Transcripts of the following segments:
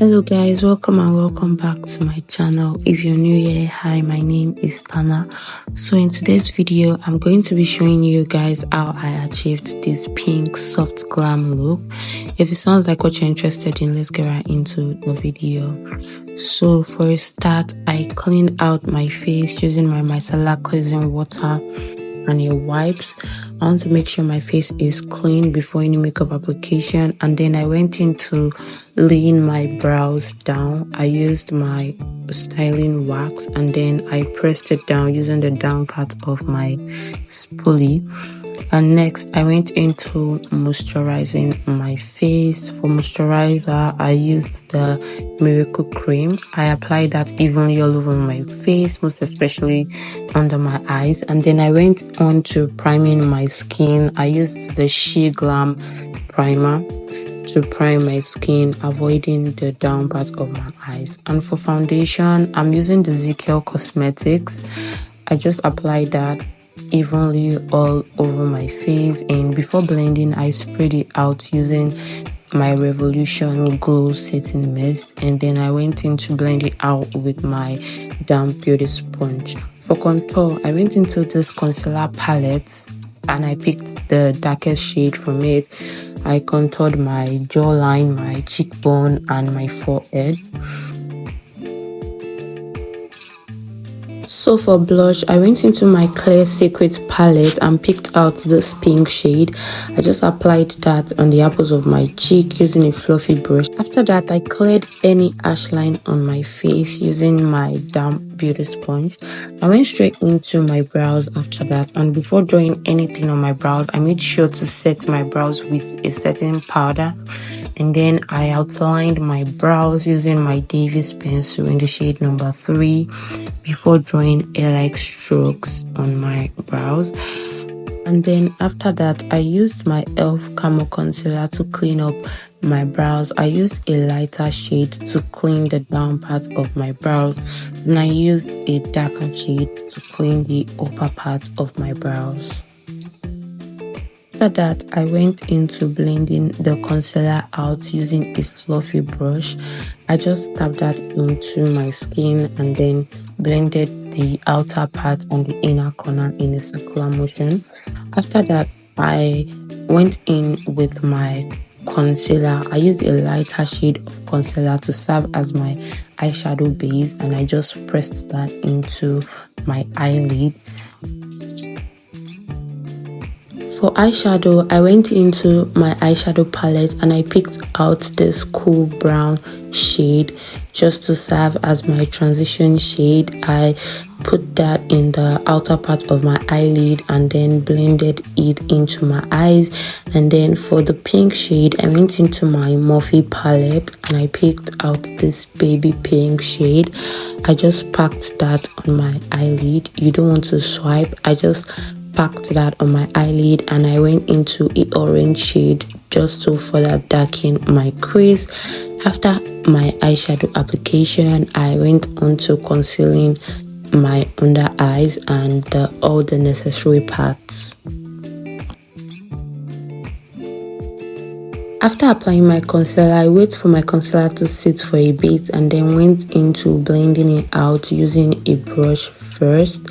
Hello guys, welcome and welcome back to my channel. If you're new here, hi, my name is Tana. So in today's video, I'm going to be showing you guys how I achieved this pink soft glam look. If it sounds like what you're interested in, let's get right into the video. So for a start, I cleaned out my face using my micellar cleansing water and your wipes. I want to make sure my face is clean before any makeup application, and then I went into laying my brows down. I used my styling wax and then I pressed it down using the down part of my spoolie. And next I went into moisturizing my face. For moisturizer, I used the Miracle Cream. I applied that evenly all over my face, most especially under my eyes, and then I went on to priming my skin. I used the Glam primer to prime my skin, avoiding the down part of my eyes. And for foundation, I'm using the ZK Cosmetics. I just applied that evenly all over my face, and before blending I sprayed it out using my Revolution Glow Setting Mist, and then I went in to blend it out with my damp beauty sponge. For contour, I went into this concealer palette and I picked the darkest shade from it. I contoured my jawline, my cheekbone and my forehead. So for blush, I went into my Clear Secret palette and picked out this pink shade. I just applied that on the apples of my cheek using a fluffy brush. After that, I cleared any ash line on my face using my damp beauty sponge. I went straight into my brows after that, and before drawing anything on my brows, I made sure to set my brows with a setting powder. And then I outlined my brows using my Davis pencil in the shade number 3 before drawing hair-like strokes on my brows. And then after that, I used my e.l.f. Camo Concealer to clean up my brows. I used a lighter shade to clean the down part of my brows, and I used a darker shade to clean the upper part of my brows. After that, I went into blending the concealer out using a fluffy brush. I just tapped that into my skin and then blended the outer part and the inner corner in a circular motion. After that, I went in with my concealer. I used a lighter shade of concealer to serve as my eyeshadow base, and I just pressed that into my eyelid. For eyeshadow, I went into my eyeshadow palette and I picked out this cool brown shade just to serve as my transition shade. I put that in the outer part of my eyelid and then blended it into my eyes. And then for the pink shade, I went into my Morphe palette and I picked out this baby pink shade. I just packed that on my eyelid. You don't want to swipe. I just packed that on my eyelid and I went into an orange shade just to further darken my crease. After my eyeshadow application, I went on to concealing my under eyes and all the necessary parts. After applying my concealer, I waited for my concealer to sit for a bit and then went into blending it out using a brush first.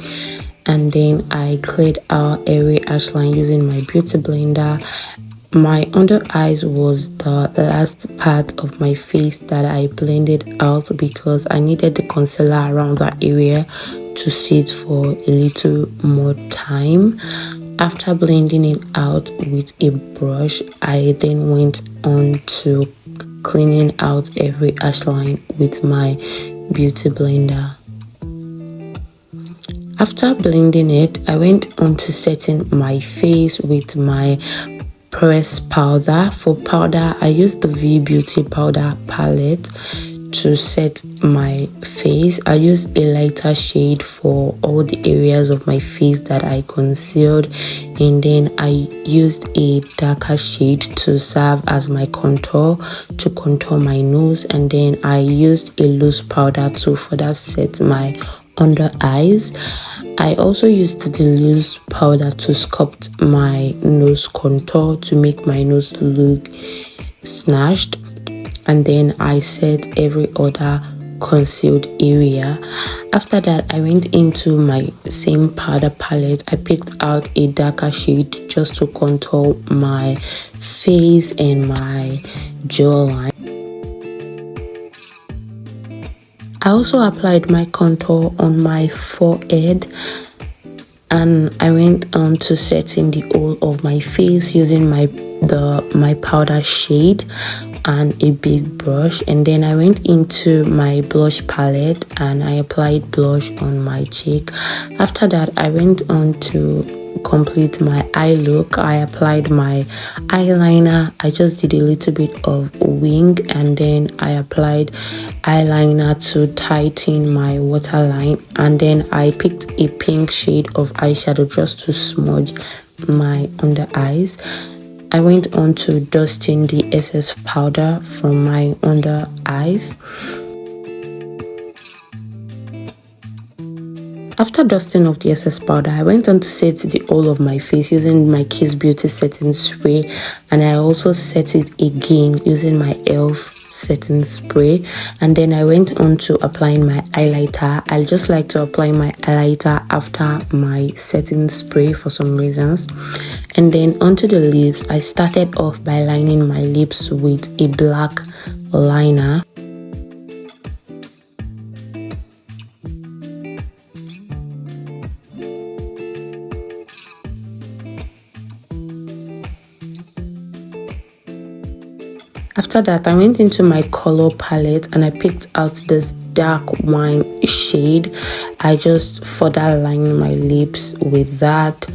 And then I cleared out every ash line using my beauty blender. My under eyes was the last part of my face that I blended out because I needed the concealer around that area to sit for a little more time. After blending it out with a brush, I then went on to cleaning out every ash line with my beauty blender. After blending it, I went on to setting my face with my press powder. For powder, I used the V Beauty powder palette to set my face. I used a lighter shade for all the areas of my face that I concealed, and then I used a darker shade to serve as my contour to contour my nose, and then I used a loose powder to further set my under eyes. I also used the loose powder to sculpt my nose contour to make my nose look snatched. and then I set every other concealed area. After that, I went into my same powder palette. I picked out a darker shade just to contour my face and my jawline. I also applied my contour on my forehead, and I went on to setting the whole of my face using my powder shade and a big brush. And then I went into my blush palette and I applied blush on my cheek. After that, I went on to complete my eye look. I applied my eyeliner. I just did a little bit of wing, and then I applied eyeliner to tighten my waterline, and then I picked a pink shade of eyeshadow just to smudge my under eyes. I went on to dusting the excess powder from my under eyes. After dusting off the excess powder, I went on to set the whole of my face using my Kiss Beauty setting spray, and I also set it again using my e.l.f. setting spray. And then I went on to applying my highlighter. I just like to apply my highlighter after my setting spray for some reasons. And then onto the lips, I started off by lining my lips with a black liner. After that, I went into my color palette and I picked out this dark wine shade. I just further lined my lips with that.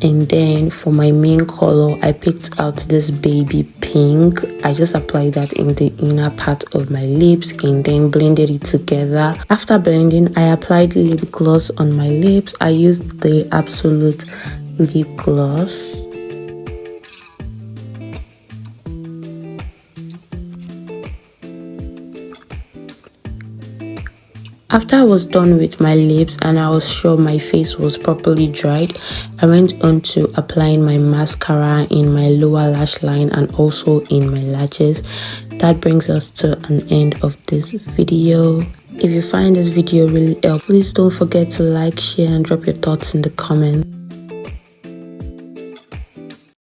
And then for my main color, I picked out this baby pink. I just applied that in the inner part of my lips and then blended it together. After blending, I applied lip gloss on my lips. I used the Absolute lip gloss. After I was done with my lips and I was sure my face was properly dried, I went on to applying my mascara in my lower lash line and also in my lashes. That brings us to an end of this video. If you find this video really helpful, please don't forget to like, share and drop your thoughts in the comments.